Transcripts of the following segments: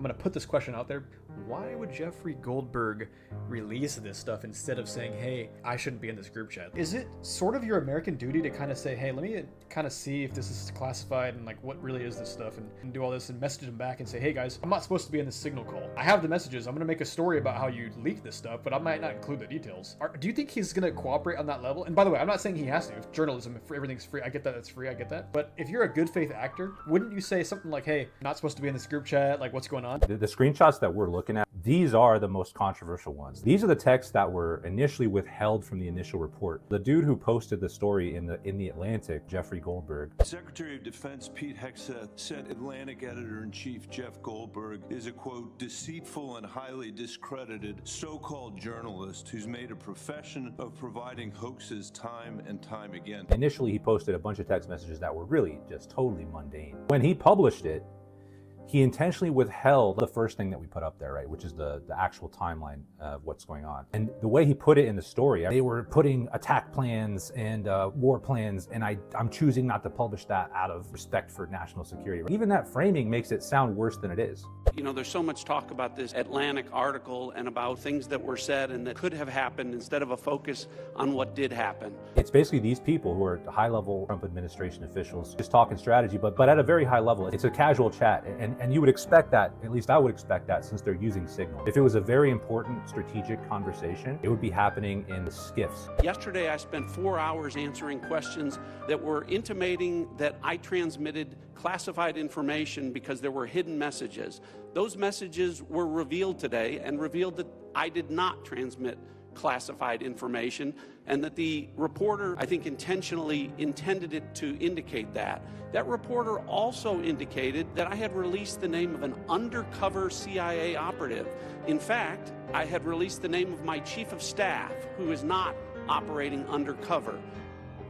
going to put this question out there. Why would Jeffrey Goldberg release this stuff instead of saying, hey, I shouldn't be in this group chat? Is it sort of your American duty to kind of say, hey, let me kind of see if this is classified and like what really is this stuff, and do all this and message them back and say, hey guys, I'm not supposed to be in this signal call. I have the messages. I'm going to make a story about how you leaked this stuff, but I might not include the details. Do you think he's going to cooperate on that level? And by the way, I'm not saying he has to. If journalism, if everything's free, I get that it's free, I get that. But if you're a good faith actor, wouldn't you say something like, hey, not supposed to be in this group chat, like what's going on? The screenshots that we're looking at, these are the most controversial ones. These are the texts that were initially withheld from the initial report. The dude who posted the story in the Atlantic, Jeffrey Goldberg. Secretary of Defense Pete Hegseth said Atlantic editor-in-chief Jeff Goldberg is a, quote, deceitful and highly discredited so-called journalist who's made a profession of providing hoaxes time and time again. Initially, he posted a bunch of text messages that were really just totally mundane. When he published it, he intentionally withheld the first thing that we put up there, right, which is the actual timeline of what's going on. And the way he put it in the story, they were putting attack plans and war plans, and I'm choosing not to publish that out of respect for national security. Even that framing makes it sound worse than it is. You know, there's so much talk about this Atlantic article and about things that were said and that could have happened instead of a focus on what did happen. It's basically these people who are high-level Trump administration officials just talking strategy, but at a very high level. It's a casual chat, and you would expect that, at least I would expect that, since they're using Signal. If it was a very important strategic conversation, it would be happening in the skiffs. Yesterday, I spent 4 hours answering questions that were intimating that I transmitted classified information because there were hidden messages. Those messages were revealed today and revealed that I did not transmit classified information, and that the reporter, I think, intentionally intended it to indicate that. That reporter also indicated that I had released the name of an undercover CIA operative. In fact, I had released the name of my chief of staff, who is not operating undercover.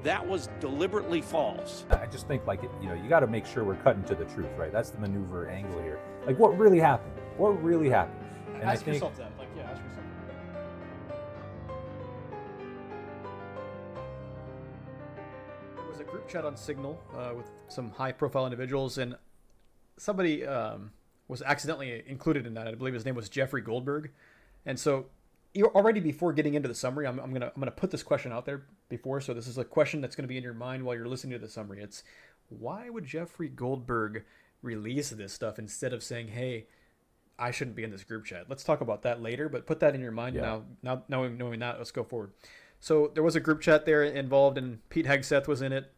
That was deliberately false. I just think, like, you know, you got to make sure we're cutting to the truth, right? That's the maneuver angle here. Like, what really happened? What really happened? And ask yourself that. Like, yeah, ask yourself. There was a group chat on Signal with some high-profile individuals, and somebody was accidentally included in that. I believe his name was Jeffrey Goldberg, and so already before getting into the summary, I'm gonna put this question out there before. So this is a question that's gonna be in your mind while you're listening to the summary. It's, why would Jeffrey Goldberg release this stuff instead of saying, hey, I shouldn't be in this group chat? Let's talk about that later, but put that in your mind now. Now knowing that, let's go forward. So there was a group chat there involved, and Pete Hegseth was in it.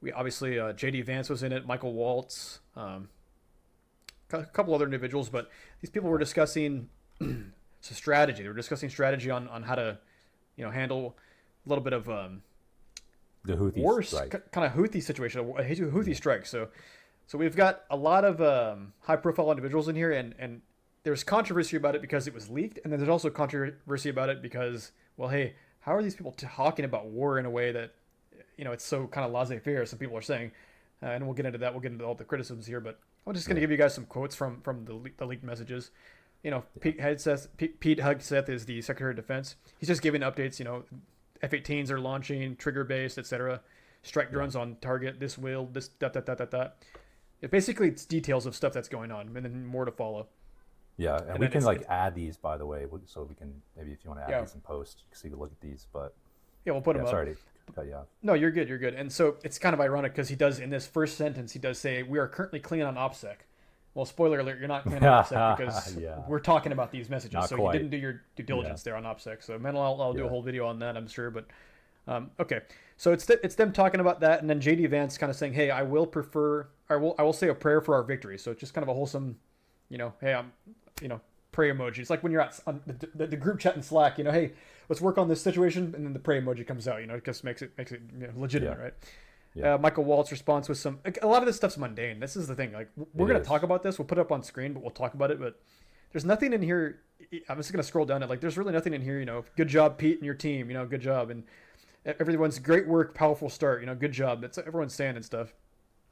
We obviously JD Vance was in it, Michael Waltz, a couple other individuals, but these people were discussing so strategy. They were discussing strategy on how to, handle a little bit of the Houthi worse strike. Kind of Houthi situation, a Houthi strike. So we've got a lot of high-profile individuals in here, and there's controversy about it because it was leaked, and then there's also controversy about it because, well, hey, how are these people talking about war in a way that, it's so kind of laissez-faire, some people are saying, and we'll get into that. We'll get into all the criticisms here, but I'm just going to give you guys some quotes from the leaked messages. Pete Hegseth is the Secretary of Defense. He's just giving updates. F-18s are launching, trigger-based, etc. Strike drones on target. This. That. Basically, it's details of stuff that's going on, and then more to follow. Yeah, and we can add these, by the way, so we can, maybe if you want to add these in post, so you can look at these. But yeah, we'll put them up. Sorry to cut you off. No, you're good. And so it's kind of ironic because he does, in this first sentence, he does say, "We are currently clean on OPSEC." Well, spoiler alert, you're not clean on OPSEC because we're talking about these messages. Not so quite. you didn't do your due diligence there on OPSEC. So I'll do a whole video on that, I'm sure. But okay, so it's them talking about that, and then JD Vance kind of saying, "Hey, I will say a prayer for our victory." So it's just kind of a wholesome, hey, I'm, pray emoji. It's like when you're on the group chat in Slack, hey, let's work on this situation, and then the pray emoji comes out. It just makes it legitimate, right? Yeah. Michael Waltz responds with a lot of this stuff's mundane. This is the thing. Like, we're going to talk about this. We'll put it up on screen, but we'll talk about it. But there's nothing in here. I'm just going to scroll down it. Like, there's really nothing in here. Good job, Pete, and your team. Good job. And everyone's great work, powerful start. Good job. That's everyone's saying and stuff.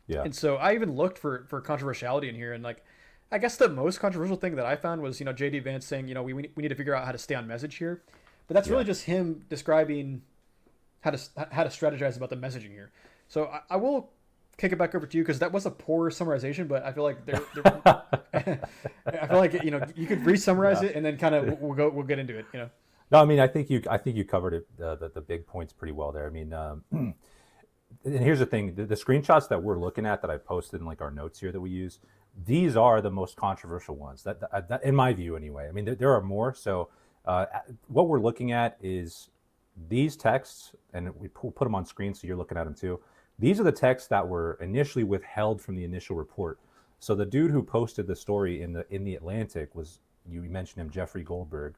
Yeah. And so I even looked for controversiality in here. And, like, I guess the most controversial thing that I found was, JD Vance saying, we need to figure out how to stay on message here. But that's really just him describing how to strategize about the messaging here. So I will kick it back over to you because that was a poor summarization, but I feel like they're I feel like you could re-summarize it and then kind of we'll get into it. No, I mean I think you covered it the big points pretty well there. I mean, and here's the thing: the screenshots that we're looking at that I posted in like our notes here that we use, these are the most controversial ones. That in my view, anyway. I mean, there are more. So what we're looking at is these texts, and we put them on screen so you're looking at them too. These are the texts that were initially withheld from the initial report. So the dude who posted the story in the Atlantic was, you mentioned him, Jeffrey Goldberg,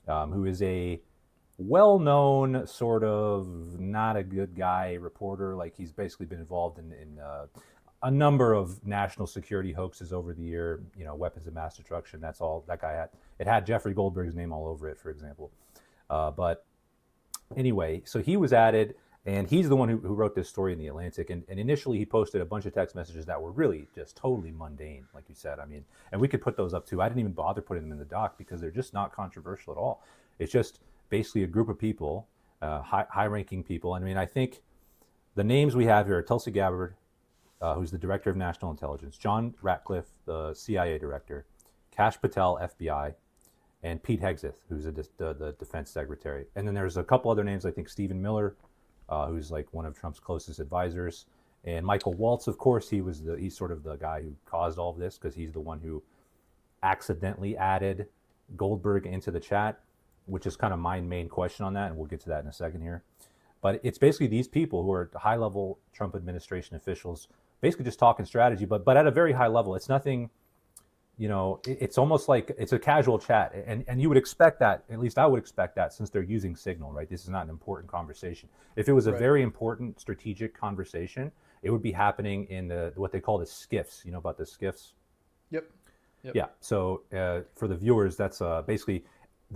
who is a well-known sort of not a good guy reporter. Like he's basically been involved in a number of national security hoaxes over the year. Weapons of mass destruction. That's all that guy had. It had Jeffrey Goldberg's name all over it, for example. But anyway, so he was added. And he's the one who wrote this story in the Atlantic. And initially, he posted a bunch of text messages that were really just totally mundane, like you said. I mean, and we could put those up too. I didn't even bother putting them in the doc because they're just not controversial at all. It's just basically a group of people, high-ranking people. I mean, I think the names we have here are Tulsi Gabbard, who's the Director of National Intelligence, John Ratcliffe, the CIA Director, Kash Patel, FBI, and Pete Hegseth, who's the Defense Secretary. And then there's a couple other names, I think Stephen Miller, who's like one of Trump's closest advisors, and Michael Waltz, of course, he's sort of the guy who caused all of this because he's the one who accidentally added Goldberg into the chat, which is kind of my main question on that, and we'll get to that in a second here. But it's basically these people who are high-level Trump administration officials, basically just talking strategy, but at a very high level. It's nothing. It's almost like it's a casual chat, and you would expect that, at least I would expect that, since they're using Signal, right? This is not an important conversation. If it was a very important strategic conversation, it would be happening in what they call the skiffs. You know about the skiffs? Yep. Yeah. So for the viewers, that's basically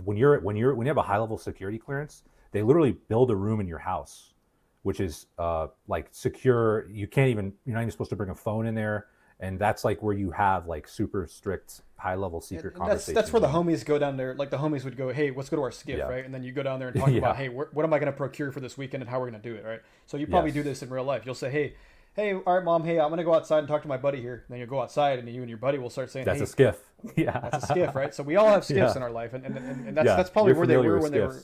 when you have a high level security clearance, they literally build a room in your house, which is like secure. You're not even supposed to bring a phone in there. And that's like where you have like super strict, high-level secret conversations. That's where the homies go down there. Like the homies would go, "Hey, let's go to our skiff," right? And then you go down there and talk about, "Hey, what am I going to procure for this weekend and how we're going to do it," right? So you probably do this in real life. You'll say, "Hey, all right, mom. Hey, I'm going to go outside and talk to my buddy here." And then you go outside, and you and your buddy will start saying, "That's a skiff." Yeah, that's a skiff, right? So we all have skiffs in our life, and that's probably where they were when they were.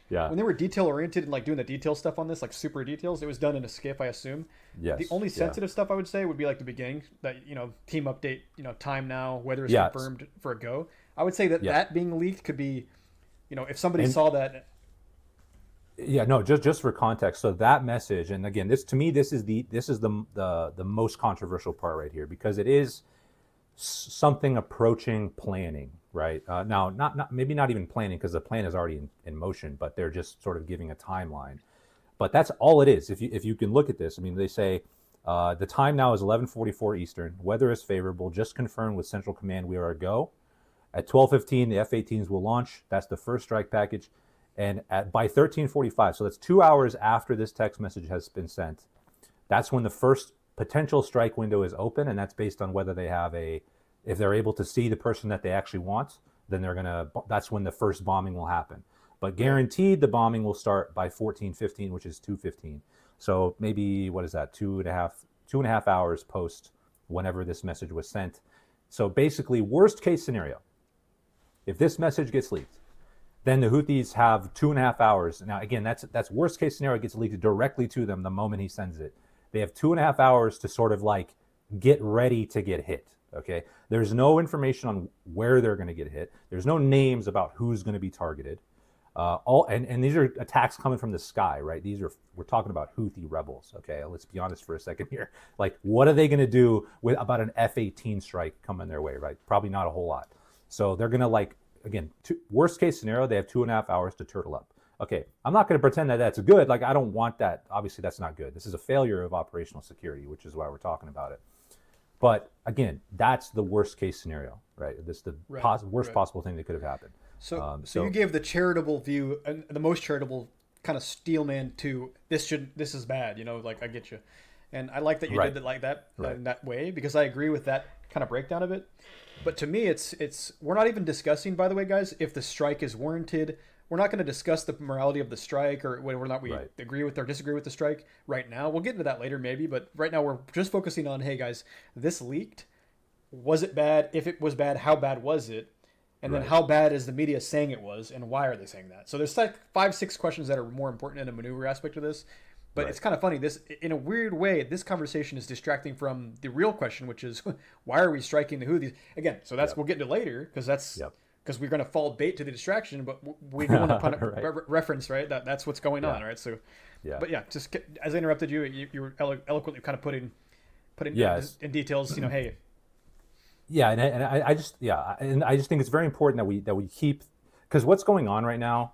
Yeah. When they were detail oriented and like doing the detail stuff on this, like super details, it was done in a skiff, I assume. Yes. The only sensitive stuff I would say would be like the beginning, that team update, time now, weather is confirmed for a go. I would say that being leaked could be, if somebody saw that. Yeah, no, just for context. So that message, and again, this is the most controversial part right here, because it is something approaching planning. Right now, maybe not even planning, because the plan is already in motion, but they're just sort of giving a timeline. But that's all it is. If you can look at this, I mean, they say the time now is 11:44 Eastern. Weather is favorable. Just confirmed with Central Command we are a go. At 12:15, the F-18s will launch. That's the first strike package, and by 13:45, so that's 2 hours after this text message has been sent. That's when the first potential strike window is open, and that's based on whether they have if they're able to see the person that they actually want, then that's when the first bombing will happen. But guaranteed the bombing will start by 14:15, which is 2:15. So maybe, what is that, two and a half hours post whenever this message was sent. So basically, worst case scenario, if this message gets leaked, then the Houthis have 2.5 hours. Now, again, that's worst case scenario. It gets leaked directly to them the moment he sends it. They have 2.5 hours to sort of like get ready to get hit. Okay, there's no information on where they're going to get hit. There's no names about who's going to be targeted. And these are attacks coming from the sky, right? We're talking about Houthi rebels. Okay, let's be honest for a second here. Like, what are they going to do about an F-18 strike coming their way, right? Probably not a whole lot. So they're going to, again, worst case scenario, they have 2.5 hours to turtle up. Okay, I'm not going to pretend that that's good. Like, I don't want that. Obviously, that's not good. This is a failure of operational security, which is why we're talking about it. But again, that's the worst case scenario, right? This is the worst possible thing that could have happened. So you gave the charitable view, and the most charitable kind of steelman to this is bad, like, I get you. And I like that you did it like that, in that way, because I agree with that kind of breakdown of it. But to me, it's we're not even discussing, by the way, guys, if the strike is warranted, we're not going to discuss the morality of the strike or whether or not we Right. agree with or disagree with the strike right now. We'll get into that later maybe, but right now we're just focusing on, hey guys, this leaked. Was it bad? If it was bad, how bad was it? And then Right. how bad is the media saying it was, and why are they saying that? So there's like 5, 6 questions that are more important in a maneuver aspect of this. But Right. it's kind of funny. This, in a weird way, this conversation is distracting from the real question, which is why are we striking the Houthis again? So that's Yep. we'll get into later because that's Yep. because we're going to fall bait to the distraction. But we don't want to Right. reference right that's what's going Yeah. on, right? So, Yeah. but yeah, just as I interrupted you, you were eloquently kind of putting Yes. in details. You know, hey, Yeah, and I just and I just think it's very important that we keep, because what's going on right now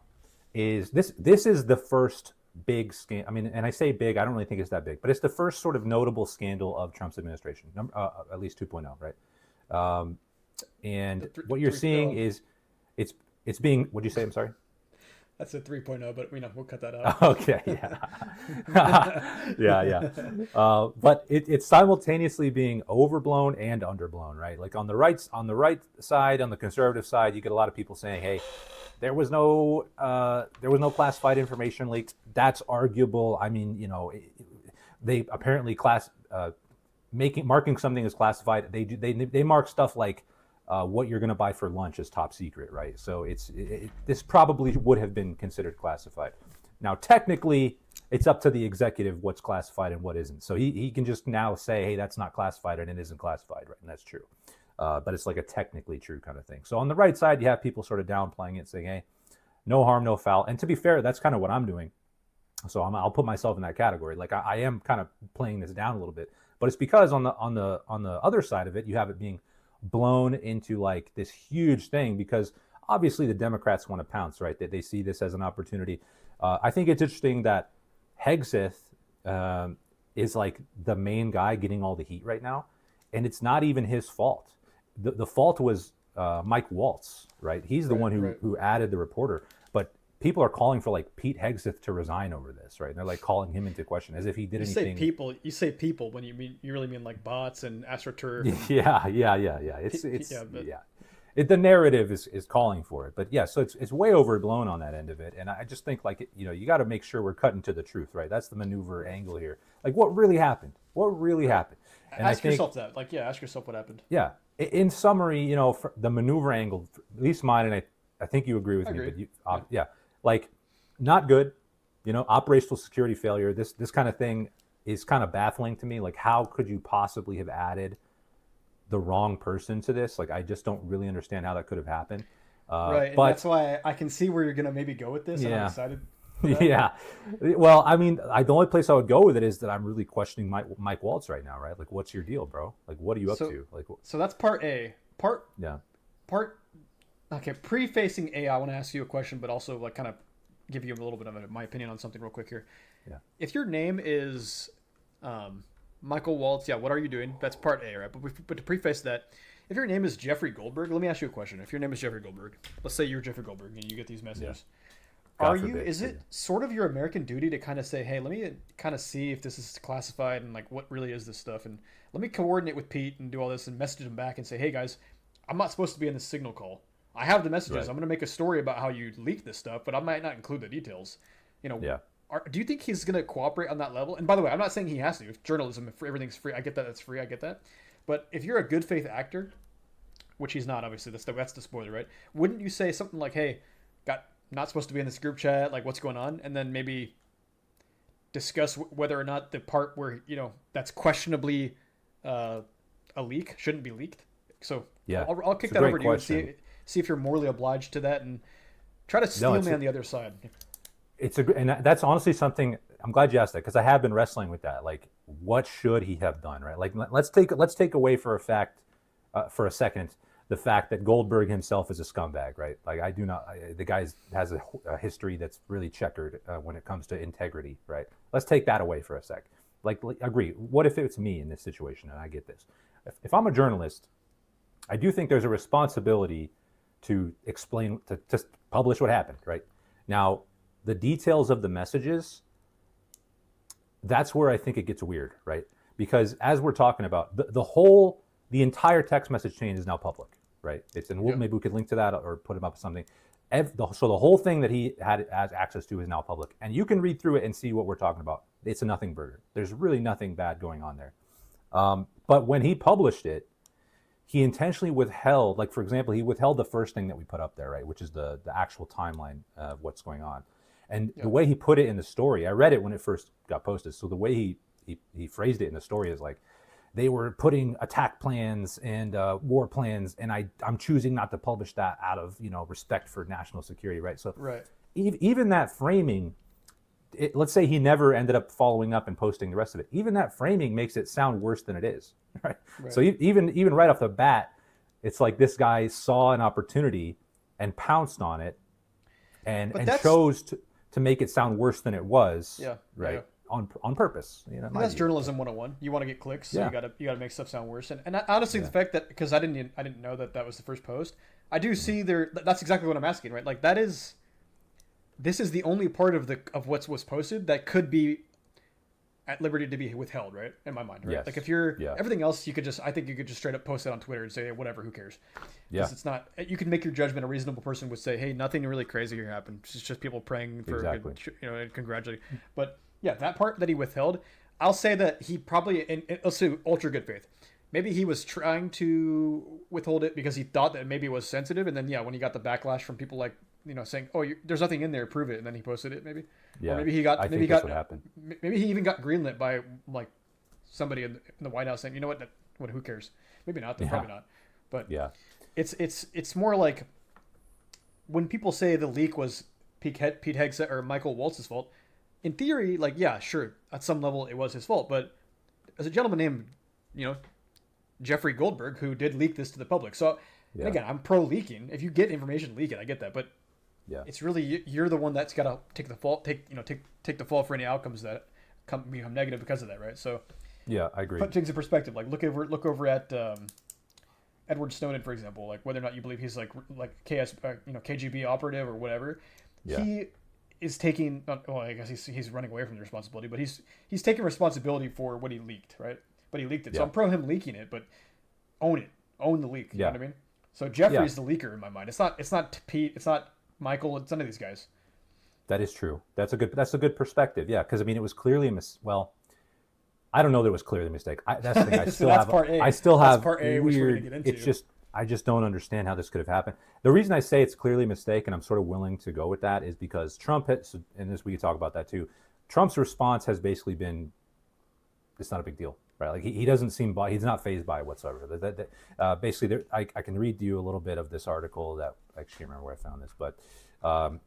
is this is the first big scandal. I mean, and I say big, I don't really think it's that big, but it's the first sort of notable scandal of Trump's administration, at least 2.0, right? And what you're seeing is it's being, what'd you say? I'm sorry. that's a 3.0, but we'll cut that out. Okay, yeah. Yeah. But it's simultaneously being overblown and underblown, right? Like on the right side, on the conservative side, you get a lot of people saying, hey, there was no classified information leaked. That's arguable. I mean, they apparently marking something as classified. They mark stuff like what you're going to buy for lunch is top secret, right? So this probably would have been considered classified. Now, technically, it's up to the executive what's classified and what isn't. So he can just now say, hey, that's not classified and it isn't classified, right? And that's true. But it's like a technically true kind of thing. So on the right side, you have people sort of downplaying it, saying, hey, no harm, no foul. And to be fair, that's kind of what I'm doing. So I'll put myself in that category. Like I am kind of playing this down a little bit, but it's because on the other side of it, you have it being blown into like this huge thing, because obviously the Democrats want to pounce, right? That they see this as an opportunity. I think it's interesting that Hegseth is like the main guy getting all the heat right now, and it's not even his fault. The fault was Mike Waltz, right? He's the one who added the reporter. But people are calling for like Pete Hegseth to resign over this, right? And they're like calling him into question as if he did anything. You say people when you really mean like bots and AstroTurf. The narrative is calling for it, but yeah, so it's way overblown on that end of it, and I just think like you got to make sure we're cutting to the truth, right? That's the maneuver angle here. Like what really happened? What really happened? And ask yourself that. Like, ask yourself what happened. Yeah. In summary, the maneuver angle, at least mine, and I think you agree with me, but like not good. Operational security failure. This kind of thing is kind of baffling to me. Like, how could you possibly have added the wrong person to this? Like, I just don't really understand how that could have happened. Right, and that's why I can see where you're gonna maybe go with this. Yeah. And I'm excited. Yeah. Well, I mean, the only place I would go with it is that I'm really questioning Mike Waltz right now, right? Like, what's your deal, bro? Like, what are you up to? Like, so that's part A. Okay, prefacing A, I want to ask you a question, but also like kind of give you a little bit of my opinion on something real quick here. Yeah. If your name is Michael Waltz, what are you doing? That's part A, right? But to preface that, if your name is Jeffrey Goldberg, let me ask you a question. If your name is Jeffrey Goldberg, let's say you're Jeffrey Goldberg and you get these messages. Yeah. Is it sort of your American duty to kind of say, hey, let me kind of see if this is classified and like what really is this stuff, and let me coordinate with Pete and do all this and message him back and say, hey guys, I'm not supposed to be in the signal call. I have the messages. Right. I'm going to make a story about how you leaked this stuff, but I might not include the details. Yeah. Do you think he's going to cooperate on that level? And by the way, I'm not saying he has to. If journalism, if everything's free, I get that. That's free. I get that. But if you're a good faith actor, which he's not, obviously, that's the spoiler, right? Wouldn't you say something like, hey, not supposed to be in this group chat, like what's going on, and then maybe discuss whether or not the part where that's questionably a leak shouldn't be leaked. So yeah, I'll kick that over to you and see if you're morally obliged to that, and try to steel man the other side. And that's honestly something. I'm glad you asked that, because I have been wrestling with that. Like, what should he have done, right? Like, let's take away for a second the fact that Goldberg himself is a scumbag, right? Like, the guy has a history that's really checkered when it comes to integrity, right? Let's take that away for a sec. Like, agree. What if it's me in this situation and I get this? If I'm a journalist, I do think there's a responsibility to explain, to just publish what happened, right? Now, the details of the messages, that's where I think it gets weird, right? Because as we're talking about, the entire text message chain is now public, right? Maybe we could link to that or put them up with something. So the whole thing that he has access to is now public, and you can read through it and see what we're talking about. It's a nothing burger. There's really nothing bad going on there. But when he published it, he intentionally withheld, like, for example, he withheld the first thing that we put up there, right, which is the actual timeline of what's going on. And the way he put it in the story, I read it when it first got posted. So the way he phrased it in the story is like, they were putting attack plans and war plans, and I'm choosing not to publish that out of, respect for national security, right? So even that framing, let's say he never ended up following up and posting the rest of it. Even that framing makes it sound worse than it is, right? So even right off the bat, it's like this guy saw an opportunity and pounced on it, and chose to make it sound worse than it was, right? Yeah. On purpose, that's journalism 101. You want to get clicks, so you gotta make stuff sound worse. And honestly, the fact that, because I didn't know that was the first post, I do see there. That's exactly what I'm asking, right? Like, this is the only part of what's was posted that could be at liberty to be withheld, right? In my mind, right? Yes. Like, if you're everything else, I think you could just straight up post it on Twitter and say, whatever, who cares? Because it's not. You can make your judgment. A reasonable person would say, hey, nothing really crazy here happened. It's just people praying for, and congratulating. But yeah, that part that he withheld, I'll say that he probably, in let's say ultra good faith, maybe he was trying to withhold it because he thought that maybe it was sensitive, and then when he got the backlash from people like saying, oh, there's nothing in there, prove it, and then he posted it, maybe. Yeah. Or maybe he got. I think that's what happened. Maybe he even got greenlit by like somebody in the White House saying, you know what, who cares? Maybe not. Probably not. But it's more like when people say the leak was Pete Hegseth or Michael Waltz's fault. In theory, like, yeah, sure, at some level it was his fault, but as a gentleman named, Jeffrey Goldberg, who did leak this to the public. So, and again, I'm pro leaking. If you get information, leak it. I get that, but it's really you're the one that's got to take the fault, take the fall for any outcomes that become negative because of that, right? So, yeah, I agree. Put things in perspective. Like, look over at Edward Snowden, for example. Like, whether or not you believe he's like KGB operative or whatever, he is taking, well, I guess he's running away from the responsibility, but he's taking responsibility for what he leaked, right? But he leaked it. So I'm pro him leaking it, but own the leak. You know what I mean? So Jeffrey's the leaker in my mind. It's not Pete, it's not Michael, it's none of these guys. That is true. That's a good perspective. Yeah, because it was clearly I don't know that it was clearly a mistake. That's the thing. I still have part A, weird. It's just I just don't understand how this could have happened. The reason I say it's clearly a mistake, and I'm sort of willing to go with that, is because Trump has, and this we can talk about that too. Trump's response has basically been, it's not a big deal, right? Like he doesn't seem, he's not fazed by it whatsoever. Basically, I can read you a little bit of this article that I actually can't remember where I found this, but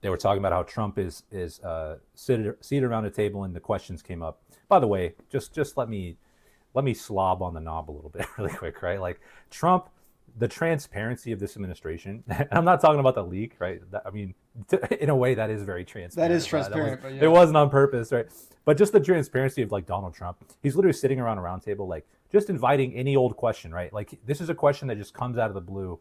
they were talking about how Trump is seated around a table and the questions came up. By the way, just let me slob on the knob a little bit really quick, right? Like Trump. The transparency of this administration, and I'm not talking about the leak, right? In a way, that is very transparent. That is transparent. But it wasn't on purpose, right? But just the transparency of like Donald Trump. He's literally sitting around a round table, like just inviting any old question, right? Like this is a question that just comes out of the blue.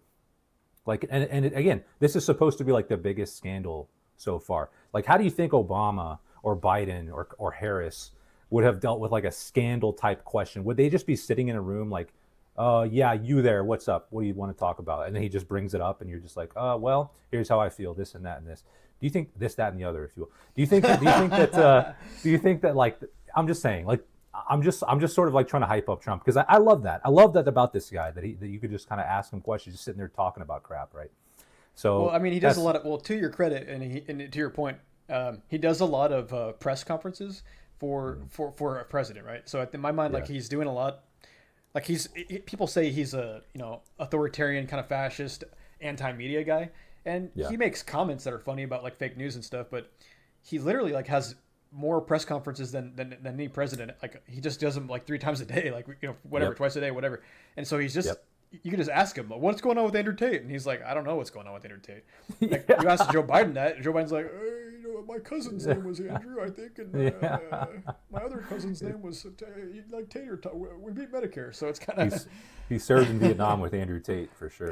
Like, and again, this is supposed to be like the biggest scandal so far. Like, how do you think Obama or Biden or Harris would have dealt with like a scandal type question? Would they just be sitting in a room like, yeah, you there, what's up? What do you want to talk about? And then he just brings it up and you're just like, well, here's how I feel, this and that and this. Do you think this, that, and the other, if you will? Do you think that like, I'm just saying, like, I'm just sort of like trying to hype up Trump because I love that. I love that about this guy, that you could just kind of ask him questions, just sitting there talking about crap, right? So, well, I mean, he does a lot of, well, to your credit, and to your point, he does a lot of press conferences for a president, right? So in my mind, like he's doing a lot. Like people say he's a authoritarian kind of fascist anti-media guy, and he makes comments that are funny about like fake news and stuff. But he literally like has more press conferences than any president. Like he just does them like 3 times a day, like whatever, twice a day, whatever. And so he's just you can just ask him, what's going on with Andrew Tate, and he's like, I don't know what's going on with Andrew Tate. Like you asked Joe Biden that, and Joe Biden's like, my cousin's name was Andrew, I think, and my other cousin's name was like Tater. We beat Medicare, so it's kind of. He served in Vietnam with Andrew Tate for sure.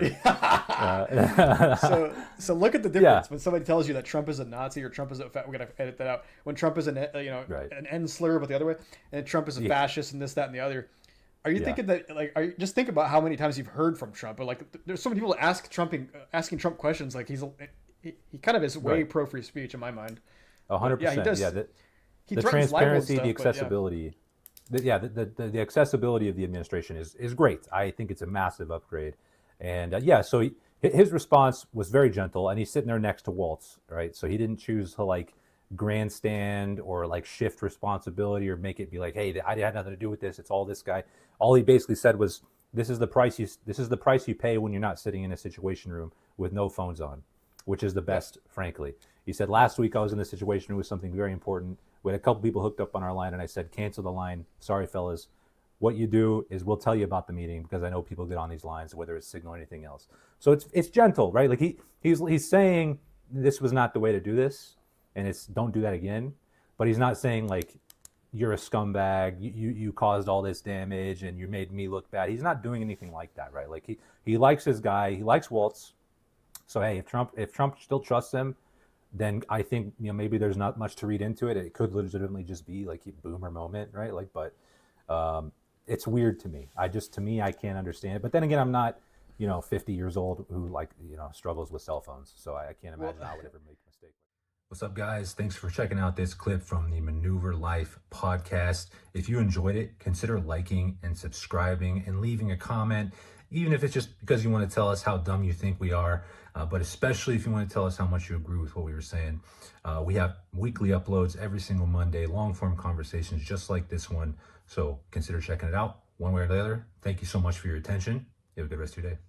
So look at the difference when somebody tells you that Trump is a Nazi or Trump is a we're gonna edit that out. When Trump is an N slur, but the other way, and Trump is a fascist and this, that, and the other. Are you thinking that just think about how many times you've heard from Trump? But like, there's so many people asking Trump questions. Like he kind of is way Right. pro free speech in my mind. But 100%. yeah, he does. Yeah, He the threatens libel and transparency, the stuff, but yeah. accessibility, the accessibility of the administration is great. I think it's a massive upgrade. And yeah, so his response was very gentle, and he's sitting there next to Waltz, right? So he didn't choose to like grandstand or like shift responsibility or make it be like, hey, I had nothing to do with this. It's all this guy. All he basically said was, this is the price you pay when you're not sitting in a situation room with no phones on, which is the best, frankly. He said, last week I was in a situation room with something very important. We had a couple people hooked up on our line, and I said, cancel the line. Sorry, fellas. What you do is we'll tell you about the meeting, because I know people get on these lines, whether it's Signal or anything else. So it's gentle, right? Like he's saying this was not the way to do this, and it's don't do that again. But he's not saying like you're a scumbag, you caused all this damage and you made me look bad. He's not doing anything like that, right? Like he likes his guy, he likes Waltz. So hey, if Trump still trusts him, then I think maybe there's not much to read into it. It could legitimately just be like a boomer moment, right? Like, but it's weird to me. To me, I can't understand it. But then again, I'm not 50 years old who struggles with cell phones, so I can't imagine I would ever make a mistake. What's up, guys? Thanks for checking out this clip from the Maneuver Life podcast. If you enjoyed it, consider liking and subscribing and leaving a comment, even if it's just because you want to tell us how dumb you think we are, but especially if you want to tell us how much you agree with what we were saying. We have weekly uploads every single Monday, long-form conversations just like this one, so consider checking it out one way or the other. Thank you so much for your attention. You have a good rest of your day.